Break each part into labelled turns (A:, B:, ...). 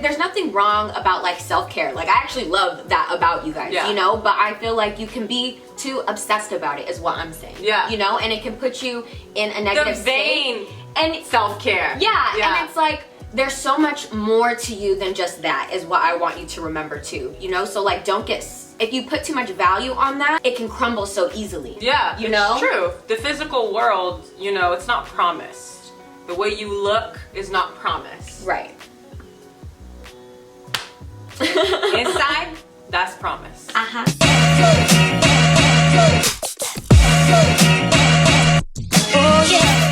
A: there's nothing wrong about like self-care. Like I actually love that about you guys, you know, but I feel like you can be too obsessed about it is what I'm saying. You know, and it can put you in a negative
B: vain
A: state. And
B: self-care.
A: And it's like there's so much more to you than just that is what I want you to remember too, you know? So like don't get, if you put too much value on that, it can crumble so easily. You know?
B: It's true. The physical world, you know, it's not promised. The way you look is not promised.
A: Right.
B: Inside, that's promise.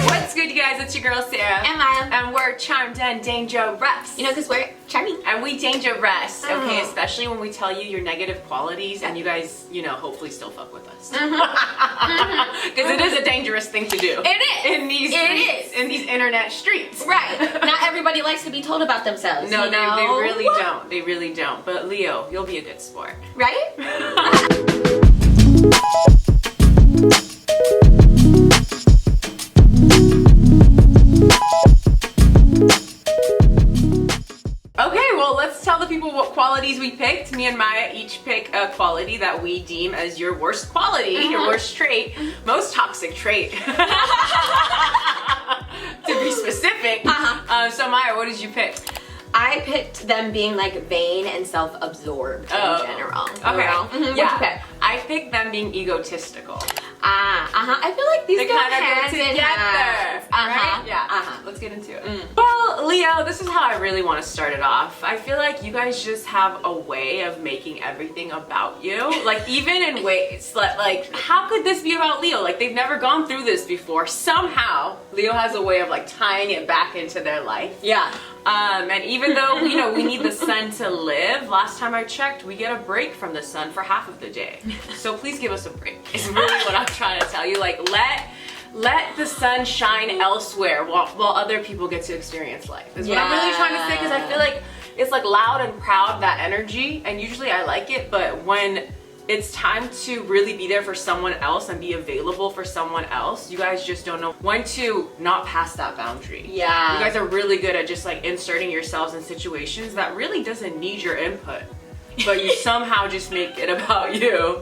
B: What's good, you guys? It's your girl Sarah.
A: And Maya.
B: And we're Charmed and Dangerous.
A: You know, because we're charming.
B: And we dangerous, okay? Especially when we tell you your negative qualities and you guys, you know, hopefully still fuck with us. Because it is a dangerous thing to do.
A: It is.
B: In these streets, in these internet streets.
A: Right. Not everybody likes to be told about themselves.
B: No,
A: you know?
B: they really don't. They really don't. But Leo, you'll be a good sport.
A: Right?
B: Okay, well, let's tell the people what qualities we picked. Me and Maya each pick a quality that we deem as your worst quality, your worst trait, most toxic trait. To be specific. So Maya, what did you pick?
A: I picked them being like vain and self-absorbed in general.
B: Okay.
A: What'd you pick?
B: I picked them being egotistical.
A: I feel like these
B: They
A: go
B: kind of
A: hand
B: go
A: in
B: together,
A: hand.
B: right? Yeah. Let's get into it. Well, Leo, this is how I really want to start it off. I feel like you guys just have a way of making everything about you. Like even in ways like how could this be about Leo? Like they've never gone through this before. Somehow Leo has a way of like tying it back into their life. And even though, you know, we need the sun to live, last time I checked, we get a break from the sun for half of the day. So please give us a break. It's really what I'm trying to tell you. Like, let the sun shine elsewhere while other people get to experience life. Is what I'm really trying to say, because I feel like it's like loud and proud, that energy, and usually I like it, but when it's time to really be there for someone else and be available for someone else, you guys just don't know when to not pass that boundary. You guys are really good at just like inserting yourselves in situations that really doesn't need your input, but you somehow just make it about you.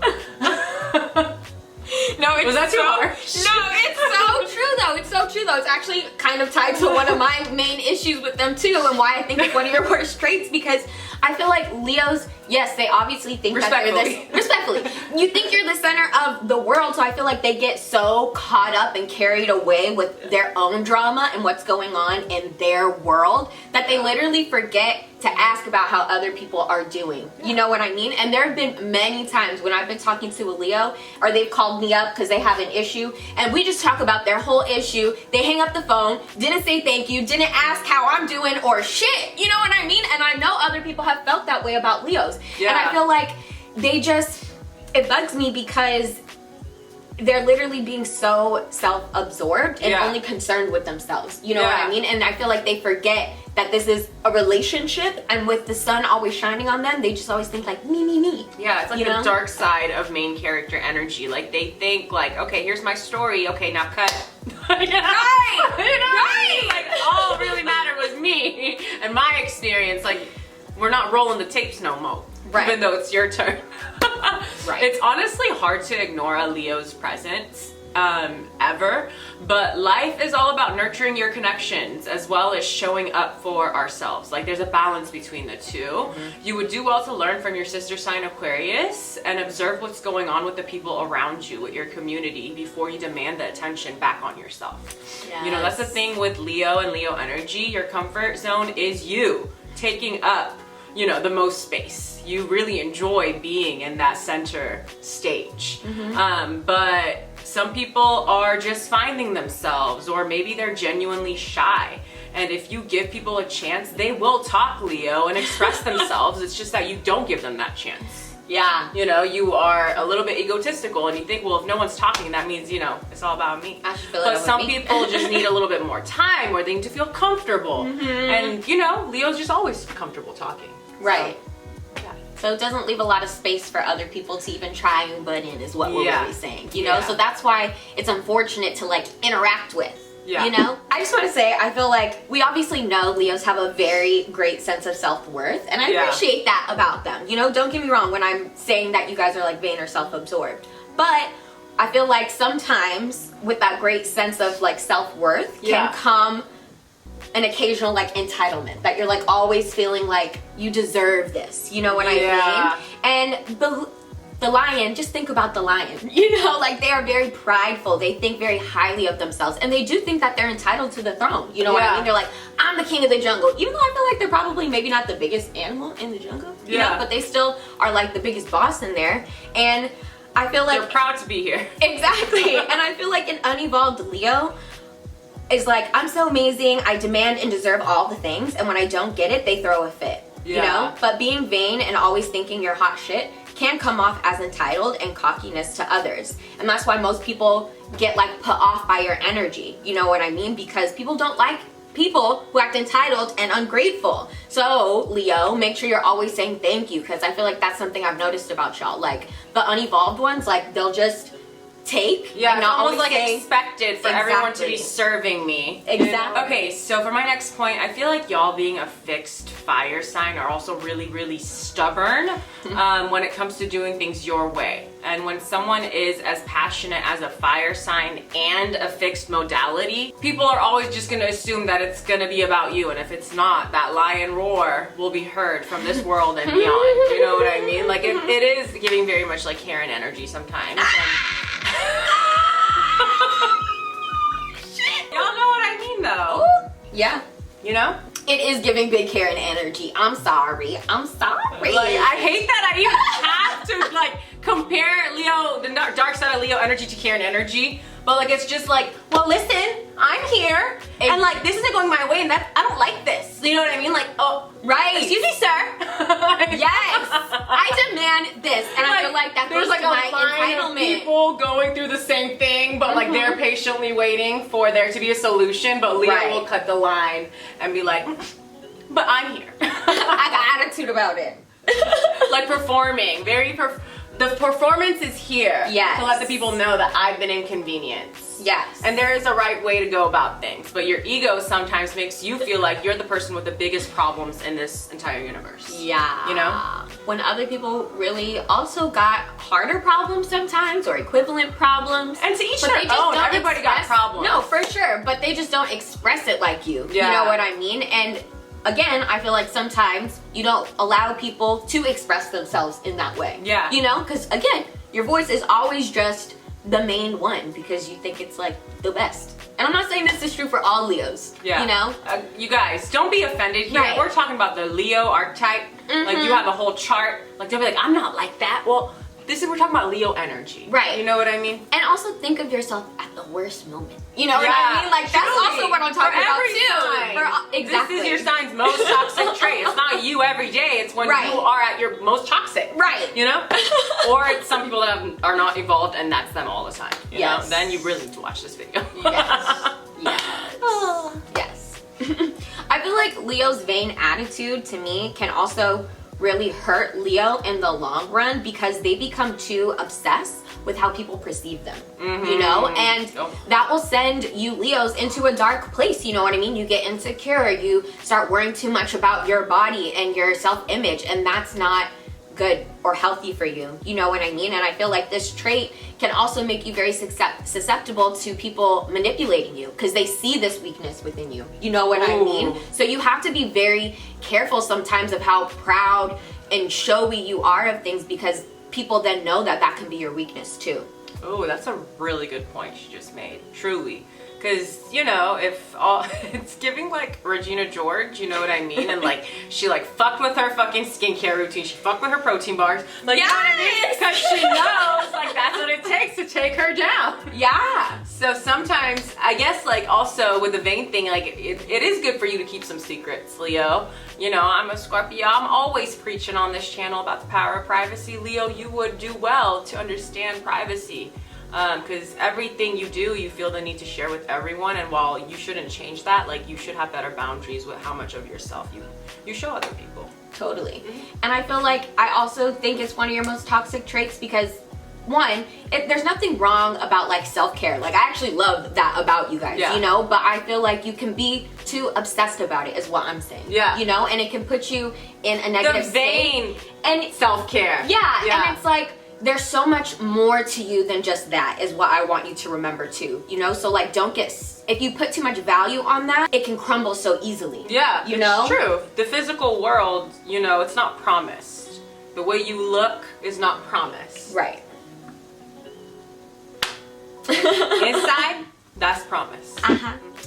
A: No, it's
B: was that too harsh?
A: No, it's so true though. It's so true though. It's actually kind of tied to one of my main issues with them too, and why I think it's one of your worst traits, because I feel like Leos, yes, they obviously think that they're this, respectfully, you think you're the center of the world, so I feel like they get so caught up and carried away with their own drama and what's going on in their world that they literally forget to ask about how other people are doing. You know what I mean? And there have been many times when I've been talking to a Leo, or they've called me up because they have an issue, and we just talk about their whole issue. They hang up the phone, didn't say thank you, didn't ask how I'm doing or shit. You know what I mean? And I know other people have felt that way about Leos. And I feel like they just, it bugs me because they're literally being so self-absorbed and only concerned with themselves. You know what I mean? And I feel like they forget that this is a relationship, and with the sun always shining on them, they just always think like me, me, me.
B: Yeah, it's like the dark side of main character energy. Like they think like, okay, here's my story. Okay, now cut. Right. Like all really mattered was me and my experience. Like we're not rolling the tapes no more. Even though it's your turn. It's honestly hard to ignore a Leo's presence ever, but life is all about nurturing your connections as well as showing up for ourselves. Like there's a balance between the two. You would do well to learn from your sister sign Aquarius and observe what's going on with the people around you, with your community, before you demand the attention back on yourself. You know, that's the thing with Leo and Leo energy. Your comfort zone is you taking up, you know, the most space. You really enjoy being in that center stage. But some people are just finding themselves, or maybe they're genuinely shy. And if you give people a chance, they will talk, Leo, and express themselves. It's just that you don't give them that chance. You know, you are a little bit egotistical and you think, well, if no one's talking, that means, you know, it's all about me. But some people just need a little bit more time, or they need to feel comfortable. And, you know, Leo's just always comfortable talking.
A: So it doesn't leave a lot of space for other people to even try and butt in, is what we're really saying. You know, so that's why it's unfortunate to like interact with.
B: Yeah.
A: You know? I just want to say, I feel like we obviously know Leos have a very great sense of self-worth, and I appreciate that about them. You know, don't get me wrong when I'm saying that you guys are like vain or self-absorbed. But I feel like sometimes with that great sense of like self-worth can come an occasional like entitlement, that you're like always feeling like you deserve this. You know what I mean? And the lion, just think about the lion. You know, like they are very prideful. They think very highly of themselves, and they do think that they're entitled to the throne. You know what I mean? They're like, I'm the king of the jungle. Even though I feel like they're probably maybe not the biggest animal in the jungle. You know, but they still are like the biggest boss in there. And I feel like
B: they're proud to be here.
A: Exactly. And I feel like an unevolved Leo is like, I'm so amazing, I demand and deserve all the things, and when I don't get it, they throw a fit. You know? But being vain and always thinking you're hot shit can come off as entitled and cockiness to others. And that's why most people get like put off by your energy. You know what I mean? Because people don't like people who act entitled and ungrateful. So Leo, make sure you're always saying thank you, because I feel like that's something I've noticed about y'all. Like the unevolved ones, like they'll just take and not always
B: like
A: say,
B: expected for everyone to be serving me.
A: Exactly.
B: Okay, so for my next point, I feel like y'all being a fixed fire sign are also really, really stubborn when it comes to doing things your way. And when someone is as passionate as a fire sign and a fixed modality, people are always just gonna assume that it's gonna be about you. And if it's not, that lion roar will be heard from this world and beyond. You know what I mean? Like it is giving very much like Karen energy sometimes. Y'all know what I mean though.
A: Ooh, yeah.
B: You know?
A: It is giving big Karen energy. I'm sorry. I'm sorry.
B: Like, I hate that I even have to like compare Leo, the dark side of Leo energy to Karen energy. But like it's just like, well listen, I'm here and like this isn't going my way and that I don't like this. You know what I mean? Like, oh
A: right.
B: Excuse me, sir.
A: Yes. I demand this. And I feel like that
B: there's
A: goes
B: like
A: to
B: a
A: my
B: line of people going through the same thing, but like they're patiently waiting for there to be a solution. But Leo will cut the line and be like, but I'm here.
A: I got attitude about it.
B: Like performing, the performance is here to let the people know that I've been inconvenienced.
A: Yes.
B: And there is a right way to go about things, but your ego sometimes makes you feel like you're the person with the biggest problems in this entire universe.
A: Yeah.
B: You know?
A: When other people really also got harder problems sometimes, or equivalent problems.
B: And to each their own, everybody got problems.
A: No, for sure, but they just don't express it like you.
B: Yeah.
A: You know what I mean? And again, I feel like sometimes you don't allow people to express themselves in that way.
B: Yeah.
A: You know, because again, your voice is always just the main one because you think it's like the best. And I'm not saying this is true for all Leos.
B: Yeah.
A: You know?
B: You guys, don't be offended here.
A: Right.
B: We're talking about the Leo archetype. Like you have a whole chart. Like they'll be like, I'm not like that. Well, we're talking about Leo energy.
A: Right.
B: You know what I mean?
A: And also think of yourself at the worst moment. You know what I mean? Like that's also what I'm talking about too.
B: Exactly. This is your sign's most toxic trait. It's not you every day. It's when you are at your most toxic.
A: Right.
B: You know? Or it's some people that are not evolved and that's them all the time. You know? Then you really need to watch this video.
A: Yes. Yes. I feel like Leo's vain attitude to me can also really hurt Leo in the long run because they become too obsessed with how people perceive them, you know? And that will send you Leos into a dark place, you know what I mean? You get insecure, you start worrying too much about your body and your self-image, and that's not good or healthy for you, you know what I mean? And I feel like this trait can also make you very susceptible to people manipulating you because they see this weakness within you, you know what I mean? So you have to be very careful sometimes of how proud and showy you are of things because people then know that that can be your weakness too.
B: Oh, that's a really good point she just made, truly. Because, you know, it's giving like Regina George, you know what I mean? And like, she like fucked with her fucking skincare routine. She fucked with her protein bars. Like, you know what I mean? Because she knows like that's what it takes to take her down.
A: Yeah.
B: So sometimes, I guess like also with the vain thing, like it is good for you to keep some secrets, Leo. You know, I'm a Scorpio. I'm always preaching on this channel about the power of privacy. Leo, you would do well to understand privacy. Because everything you do, you feel the need to share with everyone, and while you shouldn't change that, like you should have better boundaries with how much of yourself you show other people.
A: Totally. And I feel like I also think it's one of your most toxic traits because there's nothing wrong about like self-care. Like I actually love that about you guys, you know, but I feel like you can be too obsessed about it is what I'm saying.
B: Yeah.
A: You know, and it can put you in a negative
B: vain
A: state. And
B: self-care.
A: Yeah, and it's like there's so much more to you than just that is what I want you to remember too, you know? So like if you put too much value on that, it can crumble so easily.
B: Yeah,
A: you know?
B: It's true. The physical world, you know, it's not promised. The way you look is not promised.
A: Right.
B: Inside, that's promised.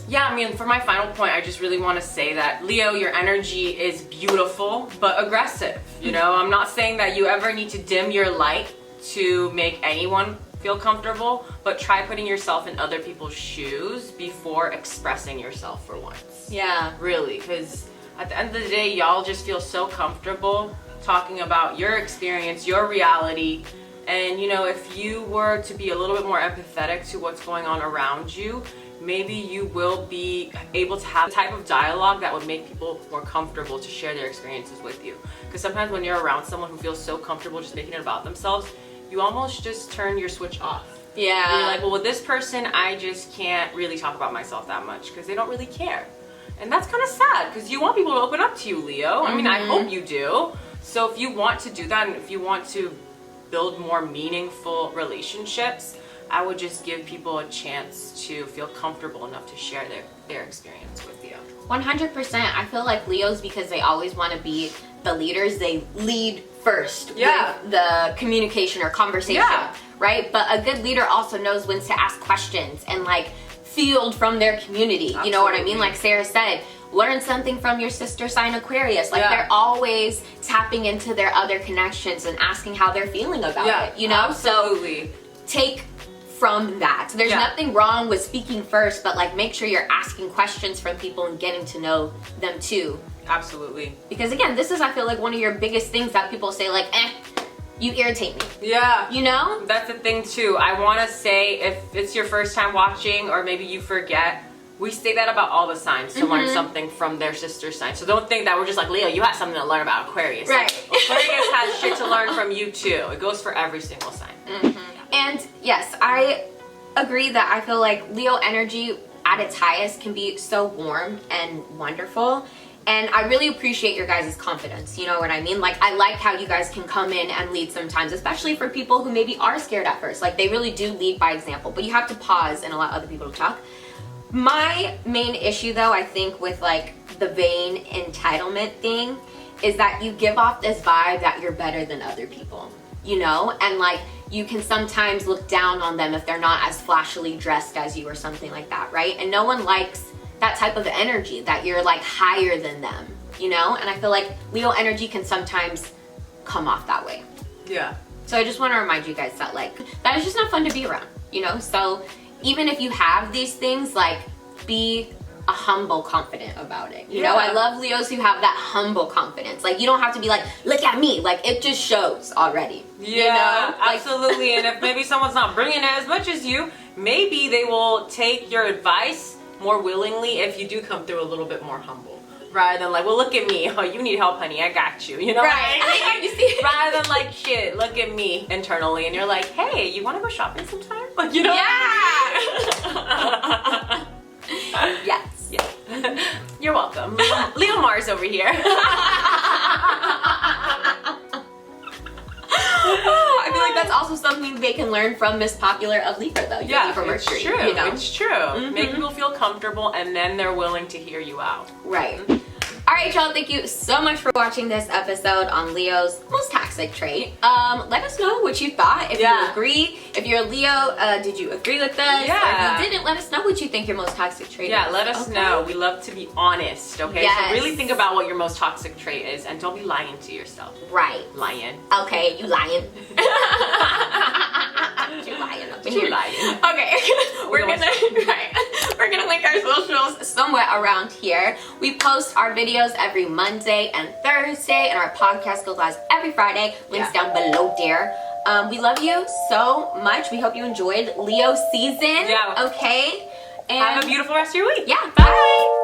B: Yeah, I mean, for my final point, I just really want to say that, Leo, your energy is beautiful, but aggressive. You know, I'm not saying that you ever need to dim your light to make anyone feel comfortable, but try putting yourself in other people's shoes before expressing yourself for once.
A: Yeah.
B: Really, because at the end of the day, y'all just feel so comfortable talking about your experience, your reality. And you know, if you were to be a little bit more empathetic to what's going on around you, maybe you will be able to have a type of dialogue that would make people more comfortable to share their experiences with you. Because sometimes when you're around someone who feels so comfortable just making it about themselves, you almost just turn your switch off.
A: Yeah.
B: And you're like, well, with this person, I just can't really talk about myself that much because they don't really care. And that's kind of sad because you want people to open up to you, Leo. I mean, I hope you do. So if you want to do that and if you want to build more meaningful relationships, I would just give people a chance to feel comfortable enough to share their experience with you.
A: 100%. I feel like Leos, because they always want to be the leaders, they lead first with the communication or conversation, right? But a good leader also knows when to ask questions and like field from their community. Absolutely. You know what I mean? Like Sarah said, learn something from your sister sign Aquarius. Like they're always tapping into their other connections and asking how they're feeling about it, you know?
B: Absolutely.
A: So take from that. So there's nothing wrong with speaking first, but like make sure you're asking questions from people and getting to know them too.
B: Absolutely.
A: Because again, this is, I feel like, one of your biggest things that people say like, you irritate me.
B: Yeah.
A: You know?
B: That's the thing too. I want to say, if it's your first time watching or maybe you forget, we say that about all the signs to learn something from their sister sign. So don't think that we're just like, Leo, you have something to learn about Aquarius.
A: Right.
B: Like, Aquarius has shit to learn from you too. It goes for every single sign.
A: And yes, I agree that I feel like Leo energy at its highest can be so warm and wonderful. And I really appreciate your guys' confidence, you know what I mean? Like, I like how you guys can come in and lead sometimes, especially for people who maybe are scared at first. Like, they really do lead by example, but you have to pause and allow other people to talk. My main issue, though, I think with, like, the vain entitlement thing is that you give off this vibe that you're better than other people, you know? And, like, you can sometimes look down on them if they're not as flashily dressed as you or something like that, right? And no one likes that type of energy, that you're like higher than them, you know? And I feel like Leo energy can sometimes come off that way.
B: Yeah.
A: So I just want to remind you guys that like, that is just not fun to be around, you know? So even if you have these things, like be a humble confident about it. You know, I love Leos who have that humble confidence. Like you don't have to be like, look at me. Like it just shows already.
B: Yeah,
A: you know?
B: absolutely. And if maybe someone's not bringing it as much as you, maybe they will take your advice more willingly if you do come through a little bit more humble, rather than like, well, look at me, oh, you need help, honey, I got you, you know?
A: Right.
B: What I mean? Rather than like, shit, look at me internally, and you're like, hey, you want to go shopping sometime? Like, you know?
A: Yeah. Yes.
B: Yeah. You're welcome. Leo Mars over here.
A: I feel like that's also something they can learn from Miss Popular of Libra, though.
B: Yeah,
A: Libra Mercury,
B: it's true.
A: You know?
B: It's true. Make people feel comfortable, and then they're willing to hear you out.
A: Right. All right, y'all. Thank you so much for watching this episode on Leo's most toxic trait. Let us know what you thought. If you agree, if you're a Leo, did you agree with us?
B: Yeah.
A: Or if you didn't, let us know what you think your most toxic trait is.
B: Yeah, let us know. We love to be honest, okay?
A: Yes.
B: So really think about what your most toxic trait is, and don't be lying to yourself.
A: Right.
B: Lying.
A: Okay, you lying. You lying up in here.
B: Lying.
A: Okay, we're gonna link our socials somewhere around here. We post our videos every Monday and Thursday, and our podcast goes live every Friday. Links down below there. We love you so much. We hope you enjoyed Leo season.
B: Yeah.
A: Okay. And
B: have a beautiful rest of your week.
A: Yeah. Bye.